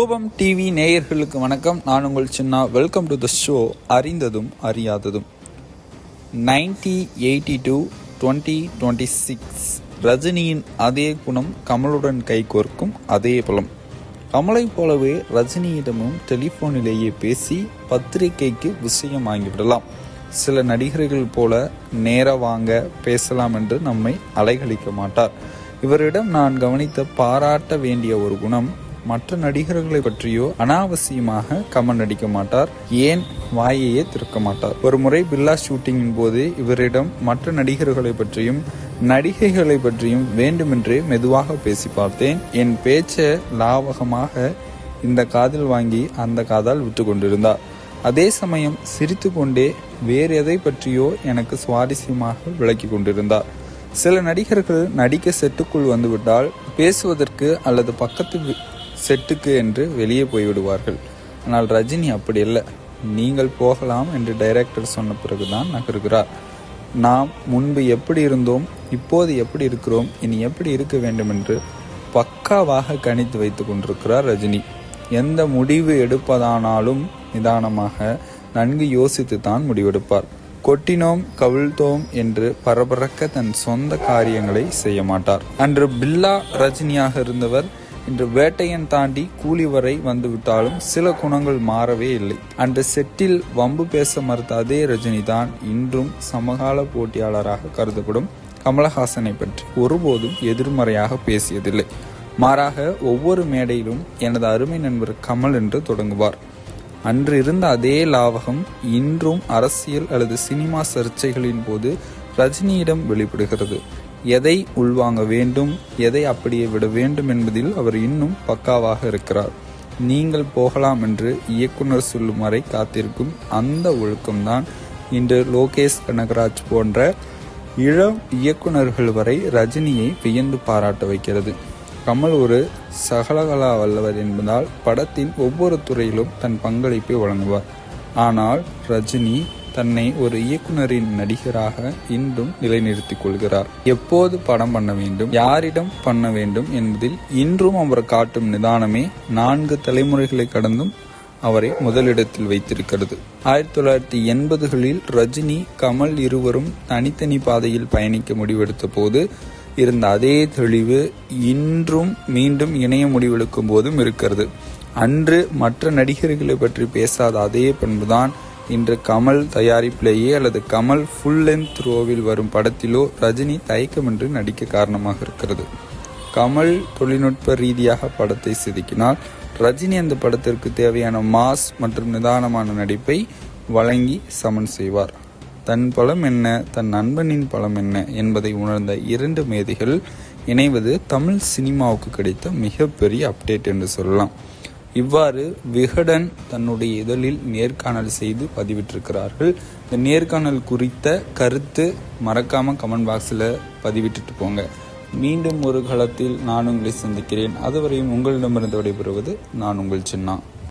கோபம் டிவி நேயர்களுக்கு வணக்கம். நான் உங்கள் சின்னா. வெல்கம் டு த ஷோ அறிந்ததும் அறியாததும். 1982-2026 ரஜினியின் அதே குணம் கமலுடன் கைகோர்க்கும் அதே பலம். கமலை போலவே ரஜினியிடமும் டெலிஃபோனிலேயே பேசி பத்திரிகைக்கு விஷயம் வாங்கிவிடலாம். சில நடிகர்கள் போல நேர வாங்க பேசலாம் என்று நம்மை அலைகழிக்க மாட்டார். இவரிடம் நான் கவனித்த பாராட்ட வேண்டிய ஒரு குணம், மற்ற நடிகர்களை பற்றியோ அனாவசியமாக கமெண்ட் அடிக்க மாட்டார். ஏன் வாயையே திறக்க மாட்டார். ஒரு முறை பில்லா ஷூட்டிங்கின் போது இவரிடம் மற்ற நடிகர்களை பற்றியும் நடிகைகளை பற்றியும் வேண்டுமென்றே மெதுவாக பேசி பார்த்தேன். என் பேச்சை லாவகமாக இந்த காதில் வாங்கி அந்த காதால் விட்டு கொண்டிருந்தார். அதே சமயம் சிரித்து கொண்டே வேறு எதை பற்றியோ எனக்கு சுவாரஸ்யமாக விளக்கி கொண்டிருந்தார். சில நடிகர்கள் நடிக்க செட்டுக்குள் வந்துவிட்டால் பேசுவதற்கு அல்லது பக்கத்து செட்டுக்கு என்று வெளியே போய்விடுவார்கள். ஆனால் ரஜினி அப்படி இல்லை. நீங்கள் போகலாம் என்று டைரக்டர் சொன்ன பிறகுதான் நகர்கிறார். நாம் முன்பு எப்படி இருந்தோம், இப்போது எப்படி இருக்கிறோம், இனி எப்படி இருக்க வேண்டும் என்று பக்காவாக கணித்து வைத்துக் கொண்டிருக்கிறார் ரஜினி. எந்த முடிவு எடுப்பதானாலும் நிதானமாக நன்கு யோசித்து தான் முடிவெடுப்பார். கொட்டினோம் கவிழ்த்தோம் என்று பரபரக்க தன் சொந்த காரியங்களை செய்ய மாட்டார். அன்று பில்லா ரஜினியாக இருந்தவர் இன்று வேட்டையன் தாண்டி கூலி வரை வந்துவிட்டாலும் சில குணங்கள் மாறவே இல்லை. அன்று செட்டில் வம்பு பேச மறுத்த அதே ரஜினி தான் இன்றும் சமகால போட்டியாளராக கருதப்படும் கமலஹாசனை பற்றி ஒருபோதும் எதிர்மறையாக பேசியதில்லை. மாறாக ஒவ்வொரு மேடையிலும் எனது அருமை நண்பர் கமல் என்று தொடங்குவார். அன்று இருந்த அதே லாவகம் இன்றும் அரசியல் அல்லது சினிமா சர்ச்சைகளின் போது ரஜினியிடம் வெளிப்படுகிறது. எதை உள்வாங்க வேண்டும், எதை அப்படியே விட வேண்டும் என்பதில் அவர் இன்னும் பக்காவாக இருக்கிறார். நீங்கள் போகலாம் என்று இயக்குனர் சொல்லும் வரை காத்திருக்கும் அந்த ஒழுக்கம்தான் இன்று லோகேஷ் கனகராஜ் போன்ற இளம் இயக்குநர்கள் வரை ரஜினியை வியந்து பாராட்ட வைக்கிறது. கமல் ஒரு சகலகலா வல்லவர் என்பதால் படத்தின் ஒவ்வொரு துறையிலும் தன் பங்களிப்பை வழங்குவார். ஆனால் ரஜினி தன்னை ஒரு இயக்குனரின் நடிகராக இன்றும் நிலைநிறுத்திக் கொள்கிறார். எப்போது படம் பண்ண வேண்டும், யாரிடம் பண்ண வேண்டும் என்பதில் இன்றும் அவர் காட்டும் நிதானமே 4 தலைமுறைகளை கடந்தும் அவரை முதலிடத்தில் வைத்திருக்கிறது. 1980களில் ரஜினி கமல் இருவரும் தனித்தனி பாதையில் பயணிக்க முடிவெடுத்த போது இருந்த அதே தெளிவு இன்றும் மீண்டும் இணைய முடிவெடுக்கும் போதும் இருக்கிறது. அன்று மற்ற நடிகர்களை பற்றி பேசாத அதே பண்புதான் இன்று கமல் தயாரிப்பிலேயே அல்லது கமல் ஃபுல் லென்த் ரோவில் வரும் படத்திலோ ரஜினி தயக்கமின்றி நடிக்க காரணமாக இருக்கிறது. கமல் தொழில்நுட்ப ரீதியாக படத்தை செதுக்கினால் ரஜினி அந்த படத்திற்கு தேவையான மாஸ் மற்றும் நிதானமான நடிப்பை வழங்கி சமன் செய்வார். தன் பலம் என்ன, தன் நண்பனின் பலம் என்ன என்பதை உணர்ந்த 2 மேதைகள் இணைவது தமிழ் சினிமாவுக்கு கிடைத்த மிகப்பெரிய அப்டேட் என்று சொல்லலாம். இவ்வாறு விகடன் தன்னுடைய இதழில் நேர்காணல் செய்து பதிவிட்டிருக்கிறார்கள். இந்த நேர்காணல் குறித்த கருத்து மறக்காம கமெண்ட் பாக்ஸில் பதிவிட்டுட்டு போங்க. மீண்டும் ஒரு களத்தில் நான் உங்களை சந்திக்கிறேன். அதுவரையும் உங்களிடமிருந்து விடைபெறுவது நான் உங்கள் சின்னா.